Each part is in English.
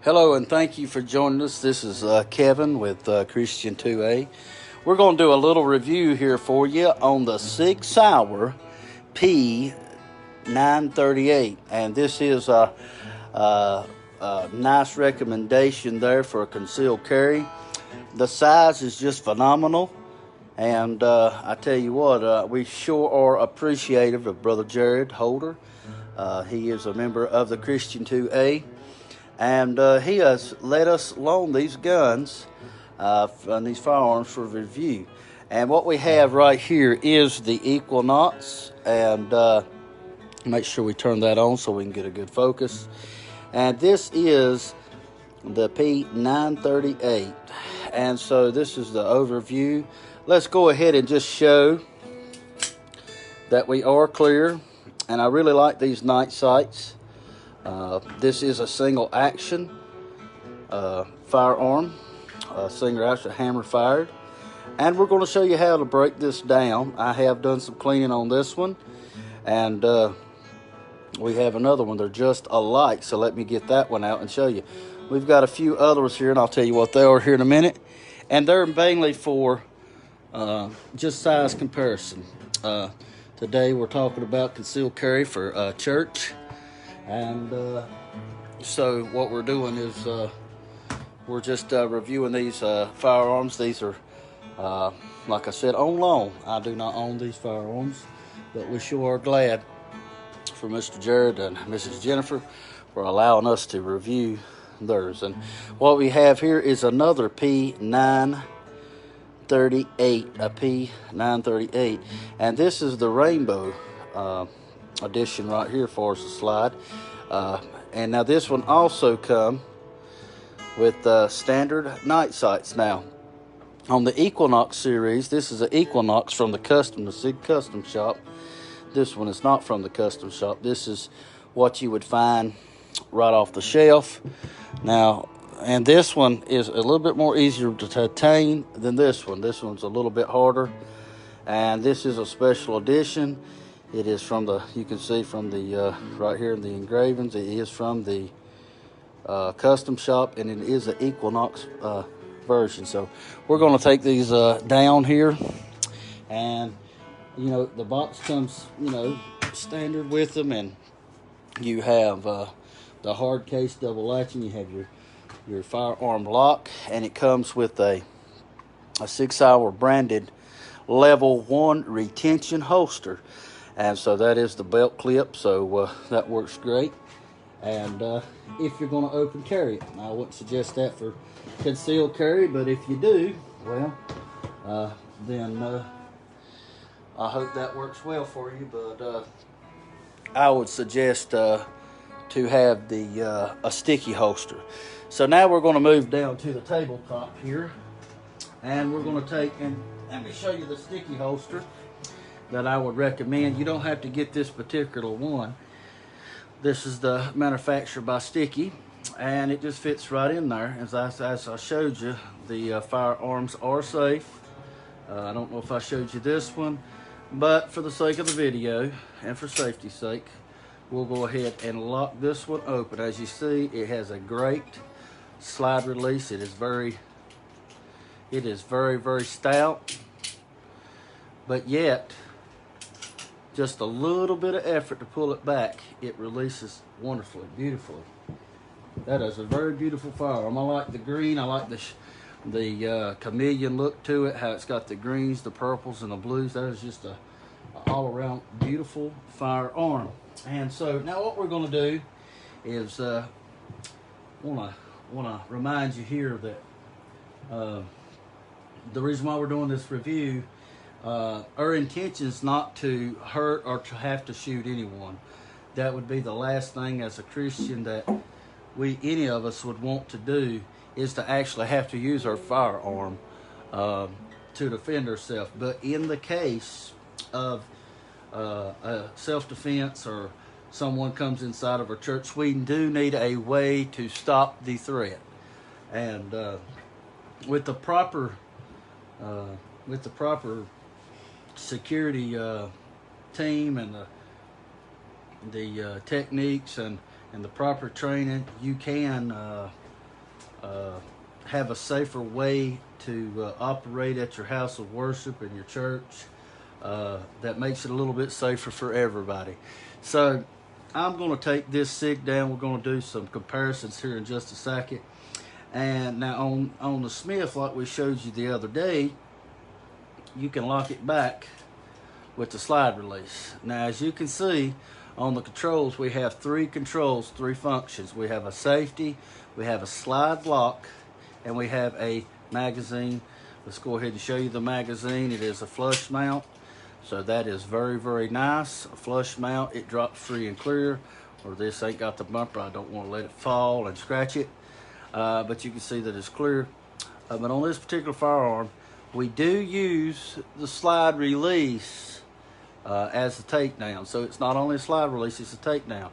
Hello and thank you for joining us. This is Kevin with Christian 2A. We're going to do a little review here for you on the Sig Sauer P938, and this is a nice recommendation there for a concealed carry. The size is just phenomenal, and I tell you what, we sure are appreciative of Brother Jared Holder. He is a member of the Christian 2A. And he has let us loan these guns and these firearms for review. And what we have right here is the Equinox. And make sure we turn that on so we can get a good focus. And this is the P938. And so this is the overview. Let's go ahead and just show that we are clear. And I really like these night sights. This is a single action firearm, single action hammer fired, and we're going to show you how to break this down. I have done some cleaning on this one, and we have another one. They're just alike, so let me get that one out and show you. We've got a few others here, and I'll tell you what they are here in a minute, and they're mainly for just size comparison. Today we're talking about concealed carry for church. And so what we're doing is we're just reviewing these firearms. These are, like I said, on loan. I do not own these firearms, but we sure are glad for Mr. Jared and Mrs. Jennifer for allowing us to review theirs. And what we have here is another P938, a P938, and this is the rainbow edition right here for us to slide. And now this one also come with standard night sights. Now on the Equinox series, this is an Equinox from the Sig Custom Shop. This one is not from the custom shop. This is what you would find right off the shelf. Now, and this one is a little bit more easier to attain than this one. This one's a little bit harder, and this is a special edition. It is from you can see from the, right here in the engravings, it is from the custom shop, and it is an Equinox version. So we're going to take these down here, and, you know, the box comes, you know, standard with them, and you have the hard case double latching. You have your firearm lock, and it comes with a Sig Sauer branded level 1 retention holster. And so that is the belt clip, so that works great. And if you're going to open carry it, I wouldn't suggest that for concealed carry, but if you do, well, then I hope that works well for you. But I would suggest to have a sticky holster. So now we're going to move down to the tabletop here, and we're going to take, and let me show you the sticky holster that I would recommend. You don't have to get this particular one. This is the manufactured by Sticky, and it just fits right in there. As I showed you, the firearms are safe. I don't know if I showed you this one, but for the sake of the video and for safety's sake, we'll go ahead and lock this one open. As you see, it has a great slide release. It is very, very stout, but yet just a little bit of effort to pull it back, it releases wonderfully, beautifully. That is a very beautiful firearm. I like the green. I like the chameleon look to it, how it's got the greens, the purples, and the blues. That is just a all-around beautiful firearm. And so now what we're going to do is want to remind you here that the reason why we're doing this review, our intention is not to hurt or to have to shoot anyone. That would be the last thing as a Christian that any of us would want to do, is to actually have to use our firearm to defend ourselves. But in the case of self-defense, or someone comes inside of our church, we do need a way to stop the threat. And with the proper security team and the techniques and the proper training, you can have a safer way to operate at your house of worship and your church. That makes it a little bit safer for everybody. So I'm going to take this SIG down. We're going to do some comparisons here in just a second. And now on the Smith, like we showed you the other day, you can lock it back with the slide release. Now, as you can see on the controls, we have three controls, three functions. We have a safety, we have a slide lock, and we have a magazine. Let's go ahead and show you the magazine. It is a flush mount, so that is very, very nice. A flush mount, it drops free and clear. Or this ain't got the bumper, I don't want to let it fall and scratch it. But you can see that it's clear. But on this particular firearm, we do use the slide release as a takedown. So it's not only a slide release, it's a takedown.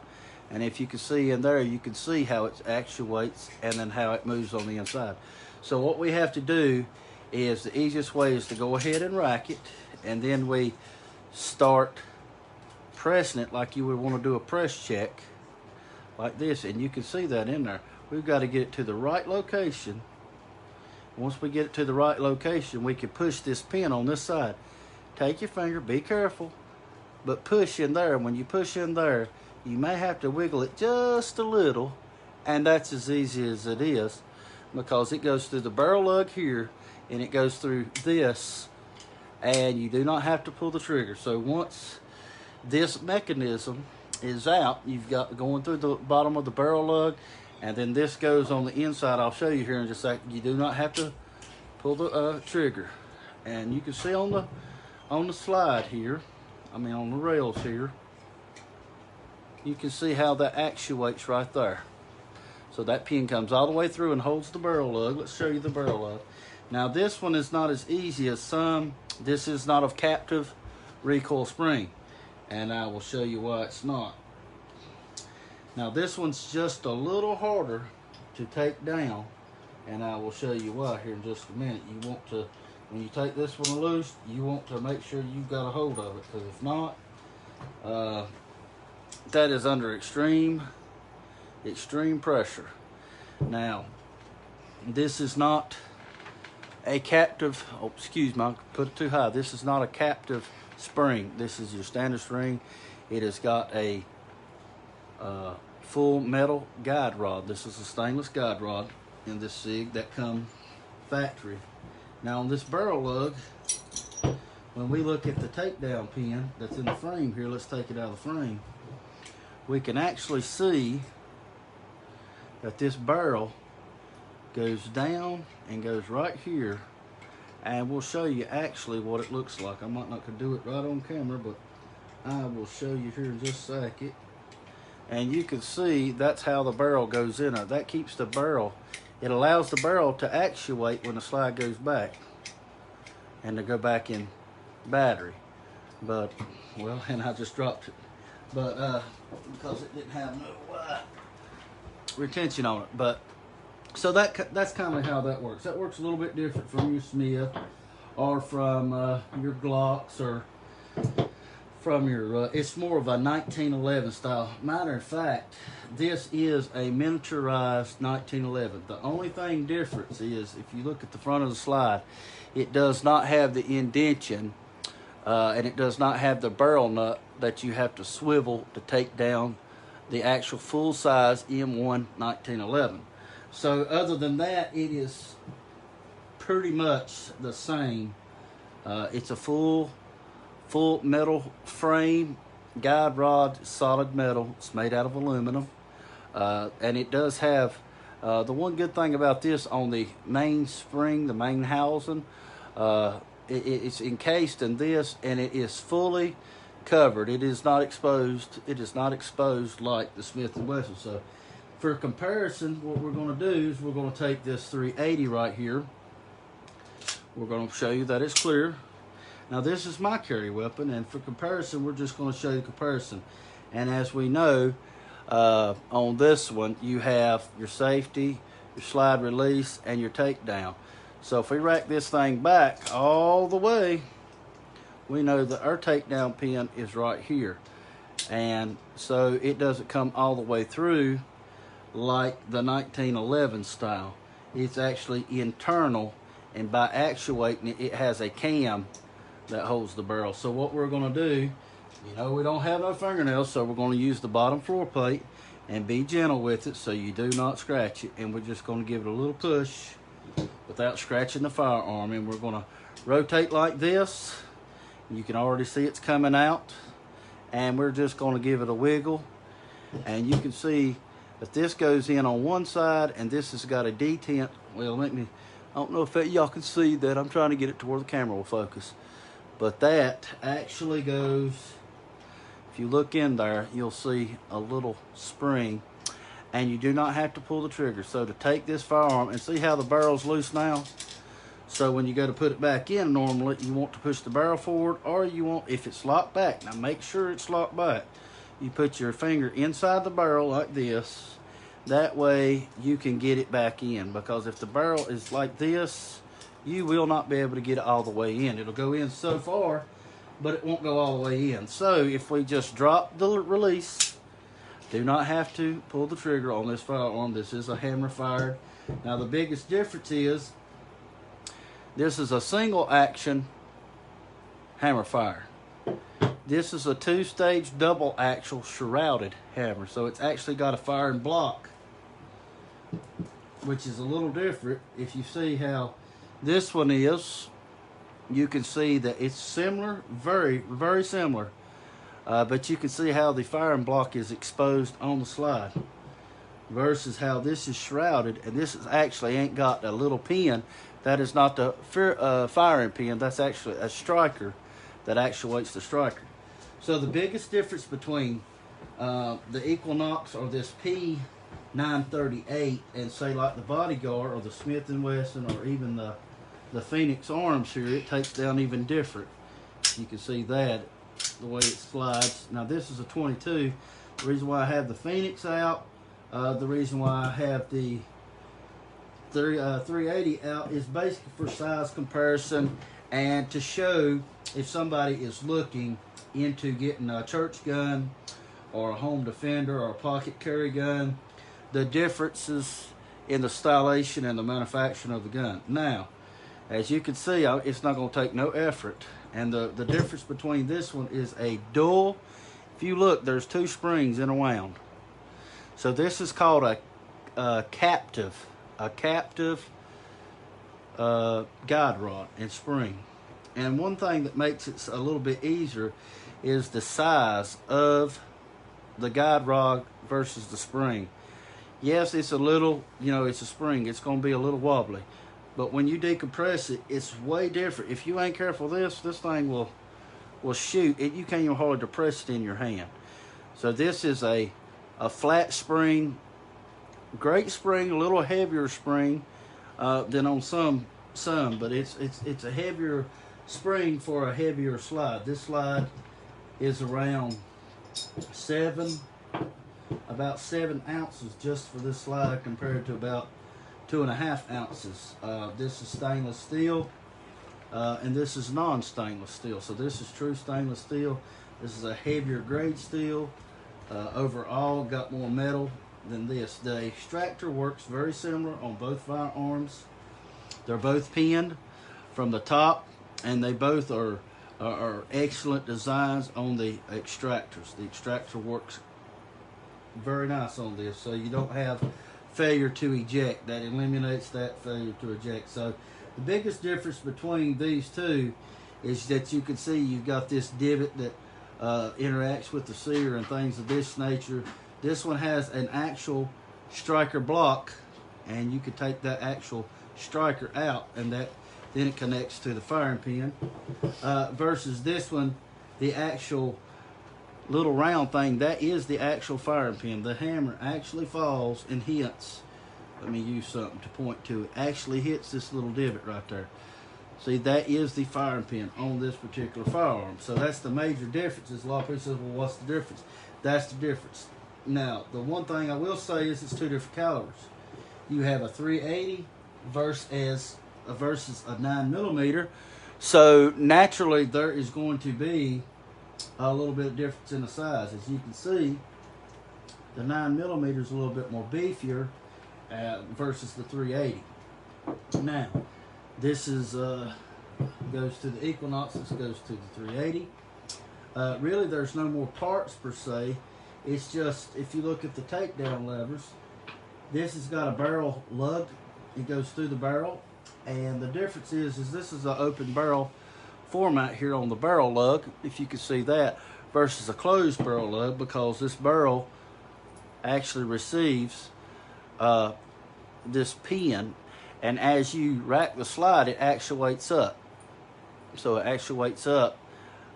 And if you can see in there, you can see how it actuates and then how it moves on the inside. So what we have to do is, the easiest way is to go ahead and rack it, and then we start pressing it like you would want to do a press check like this. And you can see that in there. We've got to get it to the right location. Once we get it to the right location, we can push this pin on this side. Take your finger, be careful, but push in there. When you push in there, you may have to wiggle it just a little, and that's as easy as it is, because it goes through the barrel lug here, and it goes through this, and you do not have to pull the trigger. So once this mechanism is out, you've got going through the bottom of the barrel lug, and then this goes on the inside. I'll show you here in just a second. You do not have to pull the trigger. And you can see on the slide here, on the rails here, you can see how that actuates right there. So that pin comes all the way through and holds the barrel lug. Let's show you the barrel lug. Now this one is not as easy as some. This is not a captive recoil spring, and I will show you why it's not. Now this one's just a little harder to take down, and I will show you why here in just a minute. You want to, when you take this one loose, you want to make sure you've got a hold of it, because if not, that is under extreme pressure. Now, this is not a captive, oh excuse me, I put it too high. This is not a captive spring. This is your standard spring. It has got a full metal guide rod. This is a stainless guide rod in this SIG that come factory. Now on this barrel lug, when we look at the takedown pin that's in the frame here, let's take it out of the frame, we can actually see that this barrel goes down and goes right here, and we'll show you actually what it looks like. I might not could do it right on camera, but I will show you here in just a second. And you can see that's how the barrel goes in there. That keeps the barrel, it allows the barrel to actuate when the slide goes back and to go back in battery. But, well, and I just dropped it. But, because it didn't have no retention on it. But, so that's kind of how that works. That works a little bit different from your Smith or from your Glocks, or from your, it's more of a 1911 style. Matter of fact, this is a miniaturized 1911. The only thing difference is, if you look at the front of the slide, it does not have the indention, and it does not have the barrel nut that you have to swivel to take down the actual full-size M1 1911. So other than that, it is pretty much the same. It's a full metal frame, guide rod, solid metal. It's made out of aluminum, and it does have the one good thing about this, on the main spring, the main housing, it's encased in this, and it is fully covered. It is not exposed. It is not exposed like the Smith & Wesson. So for comparison, what we're going to do is we're going to take this 380 right here. We're going to show you that it's clear. Now this is my carry weapon, and for comparison, we're just going to show you the comparison. And as we know, on this one, you have your safety, your slide release, and your takedown. So if we rack this thing back all the way, we know that our takedown pin is right here. And so it doesn't come all the way through like the 1911 style. it's actually internal, and by actuating it, it has a cam that holds the barrel. So what we're going to do, you know, we don't have no fingernails, so we're going to use the bottom floor plate and be gentle with it so you do not scratch it. And we're just going to give it a little push without scratching the firearm. And we're going to rotate like this. You can already see it's coming out. And we're just going to give it a wiggle. And you can see that this goes in on one side, and this has got a detent. Well, I don't know if y'all can see that. I'm trying to get it to where the camera will focus. But that actually goes, if you look in there, you'll see a little spring, and you do not have to pull the trigger. So to take this firearm, and see how the barrel's loose now? So when you go to put it back in, normally you want to push the barrel forward, or you want, if it's locked back, now make sure it's locked back. You put your finger inside the barrel like this. That way you can get it back in, because if the barrel is like this, you will not be able to get it all the way in. It'll go in so far, but it won't go all the way in. So if we just drop the release, do not have to pull the trigger on this firearm. This is a hammer fired. Now the biggest difference is, this is a single action hammer fire. This is a two-stage double action shrouded hammer. So it's actually got a firing block, which is a little different. If you see how this one is, you can see that it's similar, very, very similar. But you can see how the firing block is exposed on the slide versus how this is shrouded. And this is actually ain't got a little pin. That is not the firing pin. That's actually a striker that actuates the striker. So the biggest difference between the Equinox or this P938 and say like the Bodyguard or the Smith & Wesson or even the Phoenix Arms here, it takes down even different. You can see that, the way it slides. Now this is a 22. The reason why I have the Phoenix out, the reason why I have the 380 out is basically for size comparison and to show if somebody is looking into getting a church gun or a home defender or a pocket carry gun, the differences in the stylation and the manufacturing of the gun. Now, as you can see, it's not going to take no effort. And the difference between this one is a dual. If you look, there's two springs in a wound. So this is called a captive guide rod and spring. And one thing that makes it a little bit easier is the size of the guide rod versus the spring. Yes, it's a little, you know, it's a spring. It's going to be a little wobbly. But when you decompress it, it's way different. If you ain't careful this thing will shoot. You can't even hardly depress it in your hand. So this is a flat spring, great spring, a little heavier spring than on some, but it's a heavier spring for a heavier slide. This slide is around about 7 ounces just for this slide compared to about 2.5 ounces. This is stainless steel, and this is non-stainless steel. So this is true stainless steel. This is a heavier grade steel. Overall, got more metal than this. The extractor works very similar on both firearms. They're both pinned from the top, and they both are excellent designs on the extractors. The extractor works very nice on this, so you don't have failure to eject. That eliminates that failure to eject. So the biggest difference between these two is that you can see you've got this divot that interacts with the sear and things of this nature. This one has an actual striker block, and you could take that actual striker out, and then it connects to the firing pin. Versus this one, the actual little round thing, that is the actual firing pin. The hammer actually falls and hits. Let me use something to point to it. Actually hits this little divot right there. See, that is the firing pin on this particular firearm. So that's the major difference. A lot of people say, well, what's the difference? That's the difference. Now, the one thing I will say is it's two different calibers. You have a 380 versus a 9mm. So naturally, there is going to be a little bit of difference in the size. As you can see, the 9mm is a little bit more beefier versus the 380. Now, this is goes to the Equinox. This goes to the 380. Really, there's no more parts per se. It's just, if you look at the takedown levers, this has got a barrel lug. It goes through the barrel, and the difference is this is an open barrel format here on the barrel lug, if you can see that, versus a closed barrel lug, because this barrel actually receives this pin, and as you rack the slide, it actuates up. So it actuates up,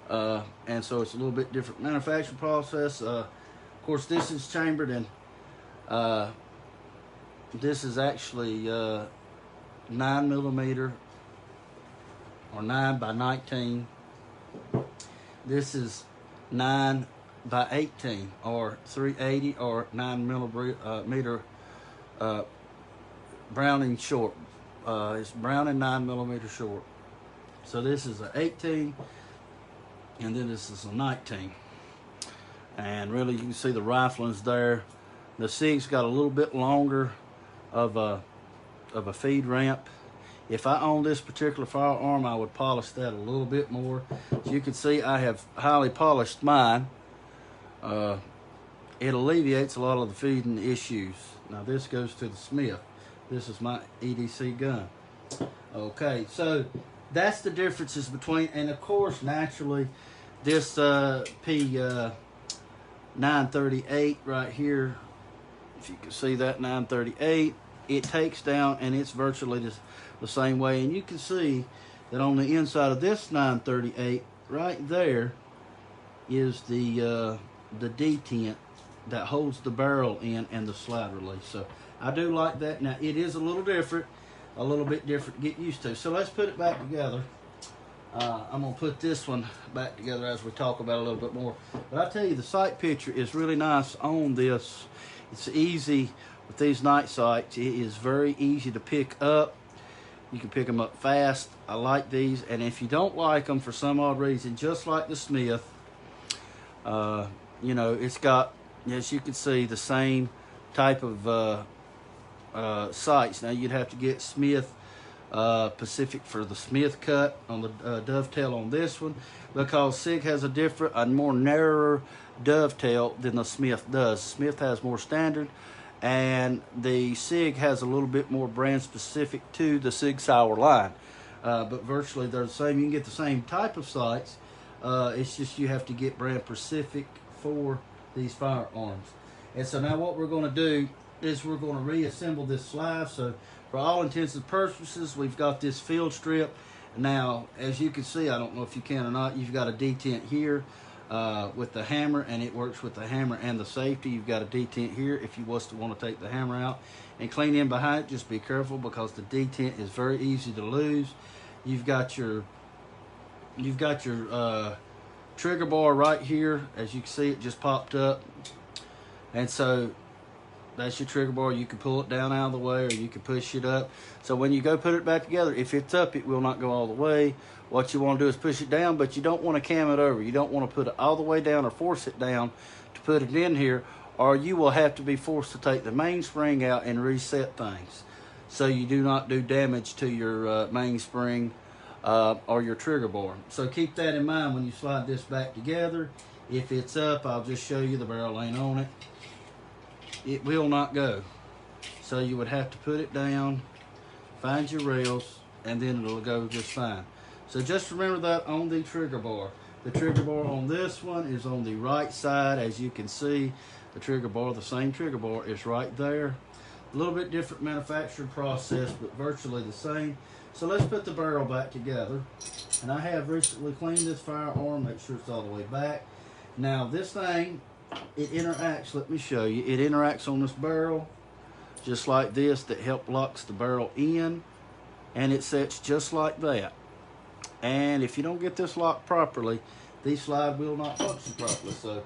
and so it's a little bit different manufacturing process. Of course, this is chambered in. This is actually 9mm or 9 by 19. This is 9 by 18 or 380 or 9mm Browning short. It's Browning 9mm short. So this is an 18, and then this is a 19. And really, you can see the riflings there. The SIG's got a little bit longer of a feed ramp. If I owned this particular firearm, I would polish that a little bit more. As you can see, I have highly polished mine. It alleviates a lot of the feeding issues. Now this goes to the Smith. This is my EDC gun. Okay, so that's the differences between, and of course, naturally, this P938 right here, if you can see that 938, it takes down, and it's virtually the same way. And you can see that on the inside of this 938 right there is the detent that holds the barrel in and the slide release. So I do like that. Now it is a little different, a little bit different to get used to. So let's put it back together. I'm gonna put this one back together as we talk about it a little bit more. But I tell you, the sight picture is really nice on this. It's easy with these night sights. It is very easy to pick up. You can pick them up fast. I like these. And if you don't like them for some odd reason, just like the Smith, you know, it's got, as you can see, the same type of sights. Now you'd have to get Smith Pacific for the Smith cut on the dovetail on this one, because SIG has a more narrower dovetail than the Smith does. Smith has more standard, and the SIG has a little bit more brand specific to the Sig Sauer line, but virtually they're the same. You can get the same type of sights. It's just you have to get brand specific for these firearms. And so now what we're going to do is we're going to reassemble this slide. So for all intents and purposes, we've got this field strip. Now, as you can see, I don't know if you can or not, you've got a detent here with the hammer, and it works with the hammer and the safety. You've got a detent here if you was to want to take the hammer out and clean in behind it. Just be careful, because the detent is very easy to lose. You've got your trigger bar right here. As you can see, it just popped up, and so that's your trigger bar. You can pull it down out of the way, or you can push it up. So when you go put it back together, if it's up, it will not go all the way. What you want to do is push it down, but you don't want to cam it over. You don't want to put it all the way down or force it down to put it in here, or you will have to be forced to take the mainspring out and reset things, so you do not do damage to your mainspring or your trigger bar. So keep that in mind when you slide this back together. If it's up, I'll just show you the barrel ain't on it. It will not go. So you would have to put it down, find your rails, and then it'll go just fine. So just remember that on the trigger bar. The trigger bar on this one is on the right side. As you can see, the trigger bar, the same trigger bar, is right there. A little bit different manufacturing process, but virtually the same. So let's put the barrel back together. And I have recently cleaned this firearm, make sure it's all the way back. Now this thing, it interacts, let me show you. It interacts on this barrel just like this, that locks the barrel in, and it sets just like that. And if you don't get this locked properly, the slide will not function properly. So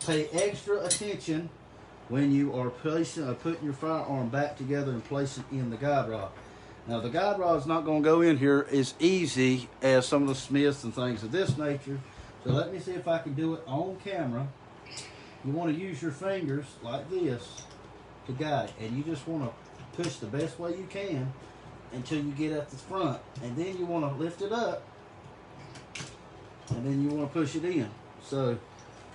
pay extra attention when you are putting your firearm back together and placing it in the guide rod. Now the guide rod is not going to go in here as easy as some of the Smiths and things of this nature. So let me see if I can do it on camera. You want to use your fingers like this to guide it, and you just want to push the best way you can until you get at the front, and then you want to lift it up, and then you want to push it in. So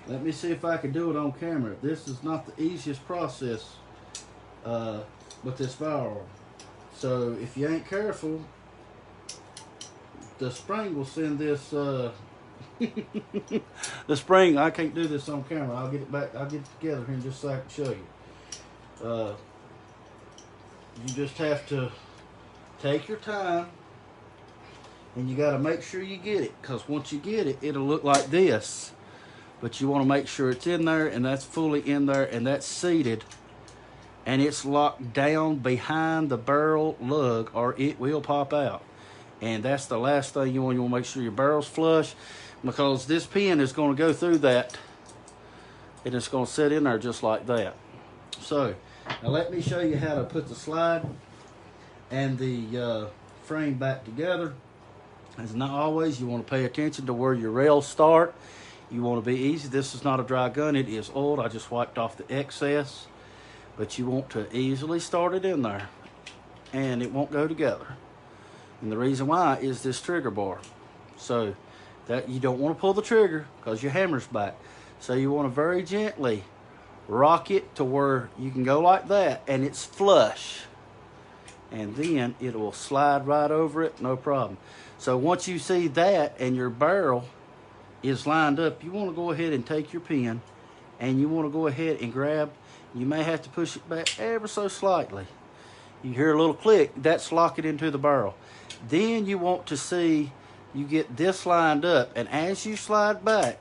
let me see if I can do it on camera. This is not the easiest process with this firearm. So if you ain't careful, the spring will send this the spring. I can't do this on camera. I'll get it back. I'll get it together here in just a second to show you. You just have to take your time, and you got to make sure you get it, because once you get it, it'll look like this. But you want to make sure it's in there, and that's fully in there, and that's seated, and it's locked down behind the barrel lug, or it will pop out. And that's the last thing you want. You want to make sure your barrel's flush, because this pin is going to go through that, and it's going to sit in there just like that. So now let me show you how to put the slide and the frame back together. As not always, you want to pay attention to where your rails start. You want to be easy. This is not a dry gun. It is oiled. I just wiped off the excess. But you want to easily start it in there, and it won't go together. And the reason why is this trigger bar. So that you don't want to pull the trigger because your hammer's back. So you want to very gently rock it to where you can go like that, and it's flush. And then it will slide right over it, no problem. So once you see that and your barrel is lined up, you want to go ahead and take your pin, and you want to go ahead and grab. You may have to push it back ever so slightly. You hear a little click, that's lock it into the barrel. Then you want to see you get this lined up, and as you slide back,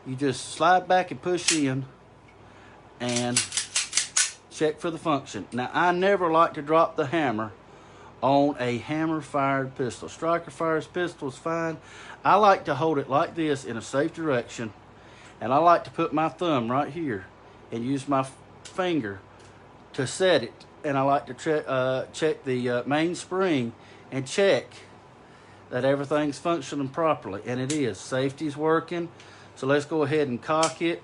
you just slide back and push in and check for the function. Now, I never like to drop the hammer on a hammer-fired pistol. Striker-fired pistol is fine. I like to hold it like this in a safe direction, and I like to put my thumb right here and use my finger to set it. And I like to check the main spring and check that everything's functioning properly, and it is. Safety's working. So let's go ahead and cock it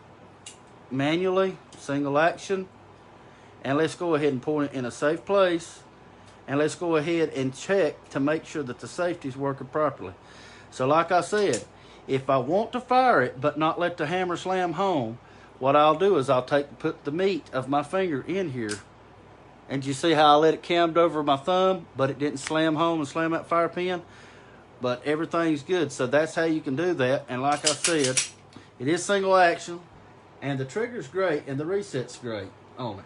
manually, single action, and let's go ahead and point it in a safe place, and let's go ahead and check to make sure that the safety's working properly. So like I said, if I want to fire it but not let the hammer slam home, what I'll do is I'll put the meat of my finger in here, and you see how I let it cammed over my thumb, but it didn't slam home and slam that fire pin, but everything's good. So that's how you can do that. And like I said, it is single action, and the trigger's great, and the reset's great on it.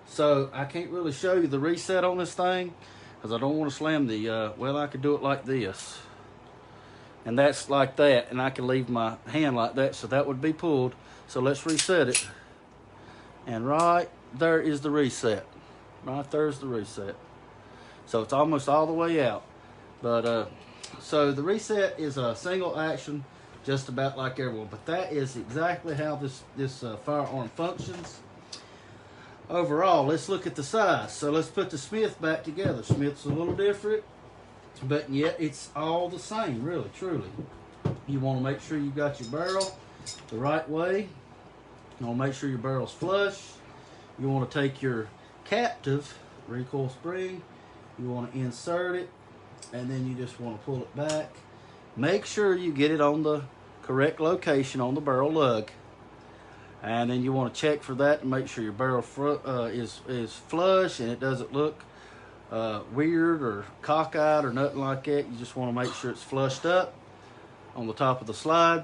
So I can't really show you the reset on this thing because I don't want to slam the, well, I could do it like this. And that's like that, and I can leave my hand like that, so that would be pulled. So let's reset it. And right there is the reset. Right there's the reset. So it's almost all the way out. But so the reset is a single action, just about like everyone. But that is exactly how this firearm functions. Overall, let's look at the size. So let's put the Smith back together. Smith's a little different, but yet it's all the same, really, truly. You want to make sure you got your barrel the right way. You want to make sure your barrel's flush. You want to take your captive recoil spring, you want to insert it, and then you just want to pull it back. Make sure you get it on the correct location on the barrel lug, and then you want to check for that and make sure your barrel is flush and it doesn't look weird or cockeyed or nothing like that. You just want to make sure it's flushed up on the top of the slide.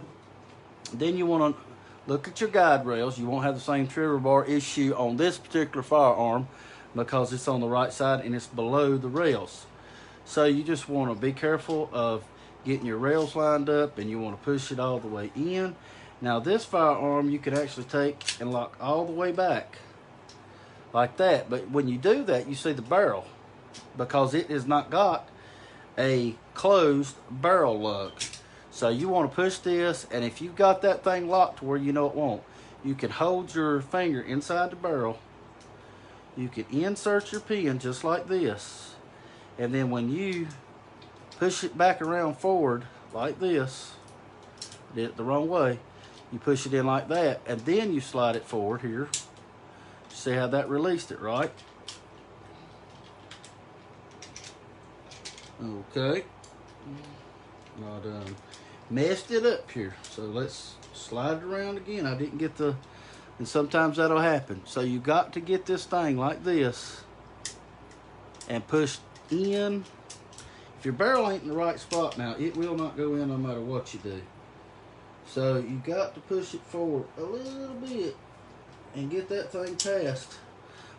Then you want to look at your guide rails. You won't have the same trigger bar issue on this particular firearm because it's on the right side and it's below the rails. So you just want to be careful of getting your rails lined up, and you want to push it all the way in. Now this firearm you can actually take and lock all the way back like that, but when you do that you see the barrel because it has not got a closed barrel lug. So you want to push this, and if you've got that thing locked to where you know it won't, you can hold your finger inside the barrel. You can insert your pin just like this, and then when you push it back around forward like this, did it the wrong way, you push it in like that, and then you slide it forward here. See how that released it, right? Okay. Not messed it up here. So let's slide it around again. I didn't get the, and sometimes that'll happen. So you got to get this thing like this and push in. If your barrel ain't in the right spot now, it will not go in no matter what you do. So you got to push it forward a little bit and get that thing past.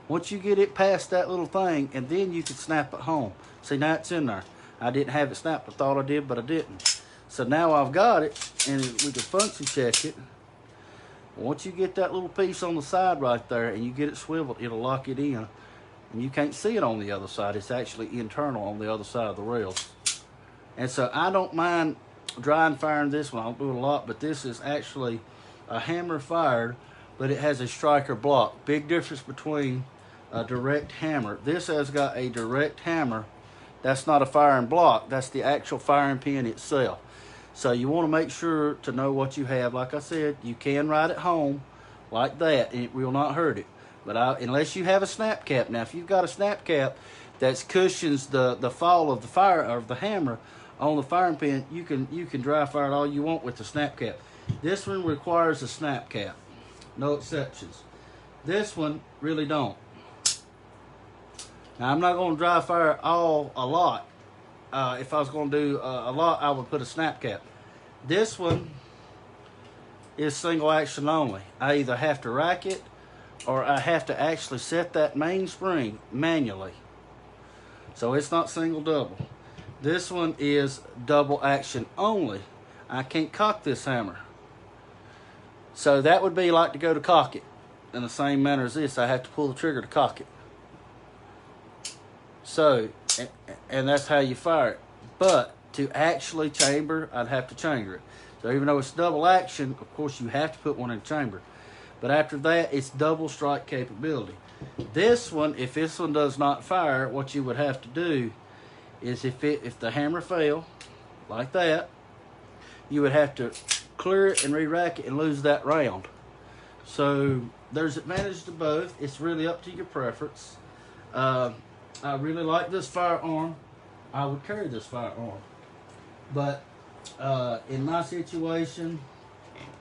Once you get it past that little thing, and then you can snap it home. See, now it's in there. I didn't have it snapped. I thought I did, but I didn't. So now I've got it, and we can function check it. Once you get that little piece on the side right there, and you get it swiveled, it'll lock it in. And you can't see it on the other side. It's actually internal on the other side of the rails. And so I don't mind dry and firing this one. I don't do it a lot, but this is actually a hammer fired, but it has a striker block. Big difference between a direct hammer. This has got a direct hammer. That's not a firing block. That's the actual firing pin itself. So you want to make sure to know what you have. Like I said, you can ride it home like that, and it will not hurt it. But unless you have a snap cap. Now, if you've got a snap cap that cushions the fall of the fire or the hammer on the firing pin, you can dry fire it all you want with the snap cap. This one requires a snap cap. No exceptions. This one really don't. Now, I'm not going to dry fire a lot. If I was going to do a lot, I would put a snap cap. This one is single action only. I either have to rack it or I have to actually set that mainspring manually. So it's not single double. This one is double action only. I can't cock this hammer. So that would be like to go to cock it. In the same manner as this, I have to pull the trigger to cock it. So, and that's how you fire it. But to actually chamber, I'd have to chamber it. So even though it's double action, of course you have to put one in the chamber. But after that, it's double strike capability. This one, if this one does not fire, what you would have to do is if the hammer fell, like that, you would have to clear it and re-rack it and lose that round. So there's advantage to both. It's really up to your preference. I really like this firearm. I would carry this firearm. But in my situation,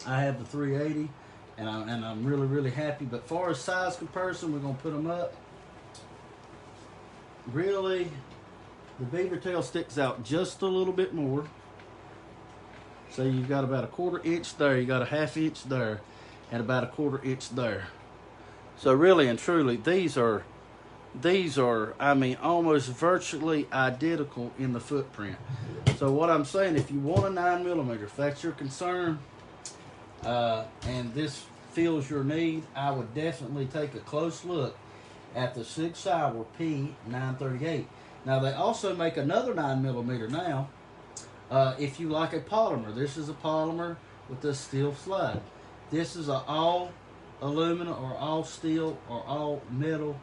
I have the 380, and I'm really, really happy. But far as size comparison, we're going to put them up. Really, the beaver tail sticks out just a little bit more. So you've got about a 1/4 inch there, you got a 1/2 inch there, and about a 1/4 inch there. So really and truly, these are, I mean, almost virtually identical in the footprint. So what I'm saying, if you want a 9mm, if that's your concern, and this fills your need, I would definitely take a close look at the Sig Sauer P938. Now they also make another 9mm now. If you like a polymer, this is a polymer with a steel slide. This is an all aluminum or all steel or all metal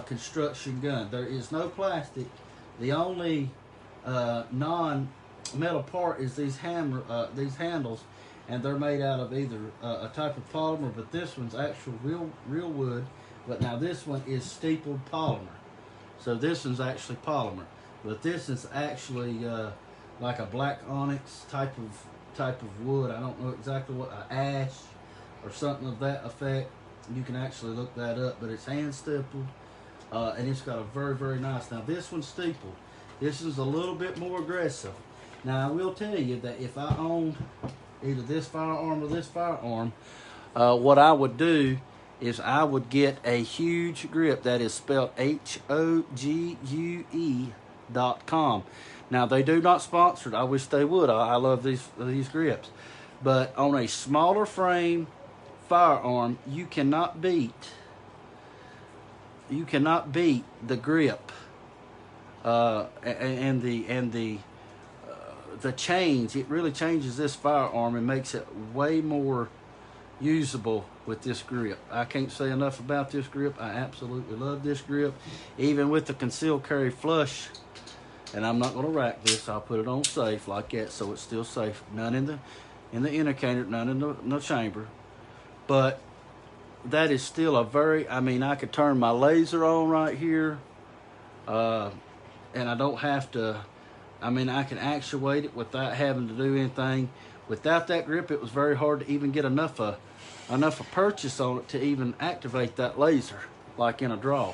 construction gun. There is no plastic. The only non-metal part is these handles, and they're made out of either a type of polymer, but this one's actual real wood. But now this one is steepled polymer. So this one's actually polymer, but this is actually like a black onyx type of wood. I don't know exactly what, ash or something of that effect. You can actually look that up, but it's hand stippled, and it's got a very, very nice. Now this one's steepled. This is a little bit more aggressive. Now I will tell you that if I owned either this firearm or this firearm, what I would do is I would get a huge grip. That is spelled HOGUE.com. Now they do not sponsor it. I wish they would. I love these grips. But on a smaller frame firearm, you cannot beat the grip and the change. It really changes this firearm and makes it way more usable with this grip. I can't say enough about this grip. I absolutely love this grip, even with the concealed carry flush. And I'm not going to rack this. I'll put it on safe like that, so it's still safe. None in the indicator, none in the chamber. But that is still a very, I mean, I could turn my laser on right here. and I don't have to, I mean, I can actuate it without having to do anything. Without that grip, it was very hard to even get enough of purchase on it to even activate that laser, like in a draw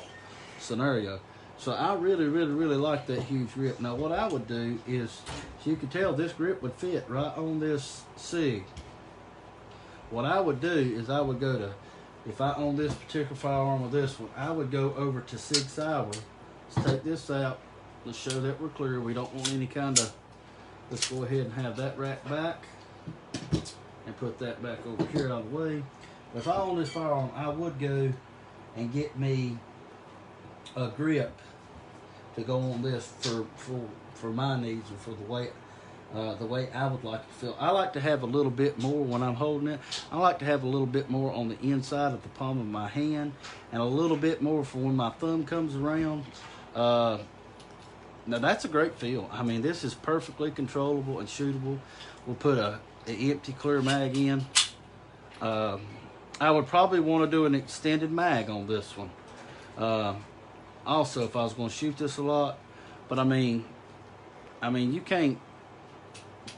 scenario. So I really like that huge grip. Now what I would do is, as you can tell, this grip would fit right on this SIG. What I would do is I would go to, if I own this particular firearm or this one, I would go over to Sig Sauer. Let's take this out. Let's show that we're clear. We don't want any kind of, let's go ahead and have that rack back and put that back over here out of the way. If I own this firearm, I would go and get me a grip to go on this for my needs, or for the way I would like to feel. I like to have a little bit more when I'm holding it. I like to have a little bit more on the inside of the palm of my hand, and a little bit more for when my thumb comes around. Now that's a great feel. I mean, this is perfectly controllable and shootable. We'll put an empty clear mag in. I would probably want to do an extended mag on this one. Also, if I was going to shoot this a lot, but I mean, you can't.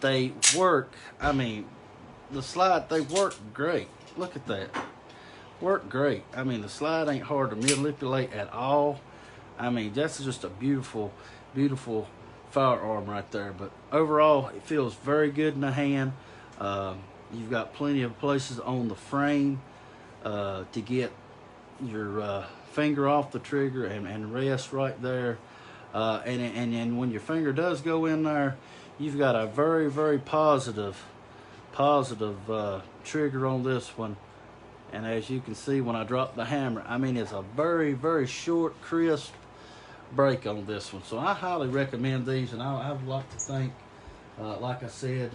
They work. I mean, the slide, they work great. Look at that, work great. I mean, the slide ain't hard to manipulate at all. I mean, that's just a beautiful firearm right there. But overall, it feels very good in the hand. You've got plenty of places on the frame to get your finger off the trigger and rest right there. And when your finger does go in there, you've got a very positive trigger on this one. And as you can see, when I drop the hammer, I mean, it's a very short, crisp break on this one. So I highly recommend these, and I would like to thank, like I said,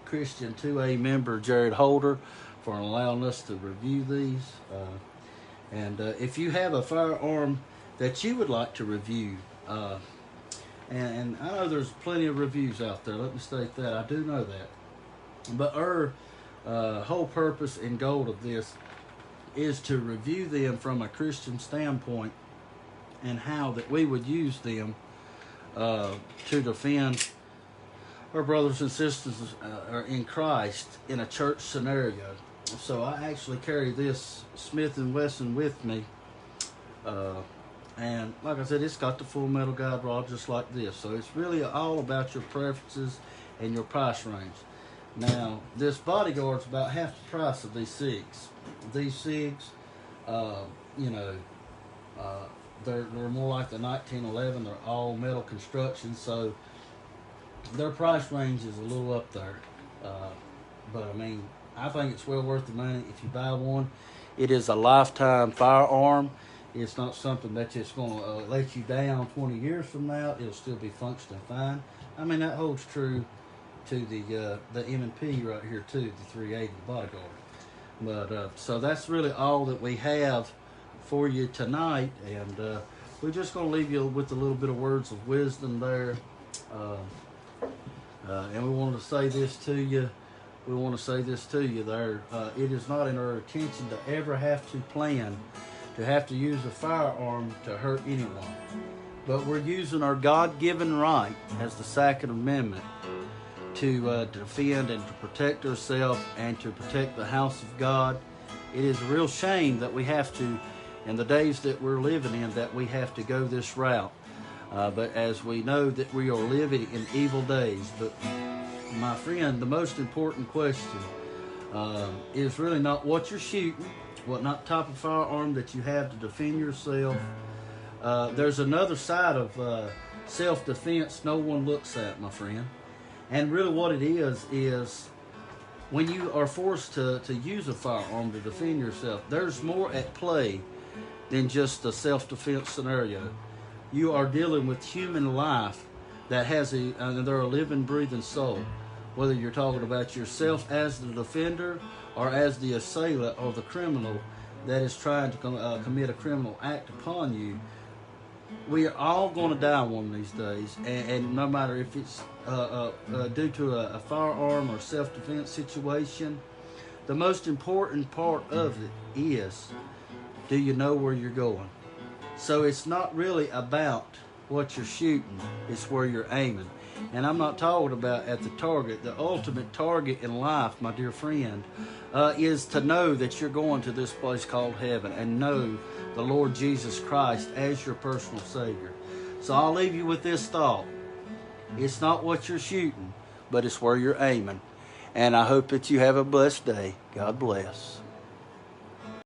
Christian 2A member Jared Holder for allowing us to review these. And if you have a firearm that you would like to review, and I know there's plenty of reviews out there, let me state that, I do know that. But our whole purpose and goal of this is to review them from a Christian standpoint, and how that we would use them to defend our brothers and sisters in Christ in a church scenario. So I actually carry this Smith & Wesson with me, and like I said, it's got the full metal guide rod just like this. So it's really all about your preferences and your price range. Now, this bodyguard's about half the price of these SIGs. These SIGs, they're more like the 1911. They're all metal construction, so their price range is a little up there. But I mean, I think it's well worth the money if you buy one. It is a lifetime firearm. It's not something that's just going to let you down 20 years from now. It'll still be functioning fine. I mean, that holds true to the M&P right here too, the 380 Bodyguard. But so that's really all that we have for you tonight, and we're just going to leave you with a little bit of words of wisdom there. And we wanted to say this to you. We want to say this to you there. It is not in our intention to ever have to plan to have to use a firearm to hurt anyone. But we're using our God-given right as the Second Amendment to defend and to protect ourselves and to protect the house of God. It is a real shame that we have to, in the days that we're living in, that we have to go this route. But as we know that we are living in evil days. But my friend, the most important question is really not what you're shooting, not type of firearm that you have to defend yourself. There's another side of self-defense no one looks at, my friend. And really what it is when you are forced to use a firearm to defend yourself, there's more at play than just a self-defense scenario. You are dealing with human life that has they're a living, breathing soul. Whether you're talking about yourself as the defender or as the assailant or the criminal that is trying to commit a criminal act upon you, we are all going to die one of these days. And no matter if it's due to a firearm or self-defense situation, the most important part of it is, do you know where you're going? So it's not really about what you're shooting, it's where you're aiming. And I'm not talking about at the target. The ultimate target in life, my dear friend, is to know that you're going to this place called heaven and know the Lord Jesus Christ as your personal Savior. So I'll leave you with this thought. It's not what you're shooting, but it's where you're aiming. And I hope that you have a blessed day. God bless.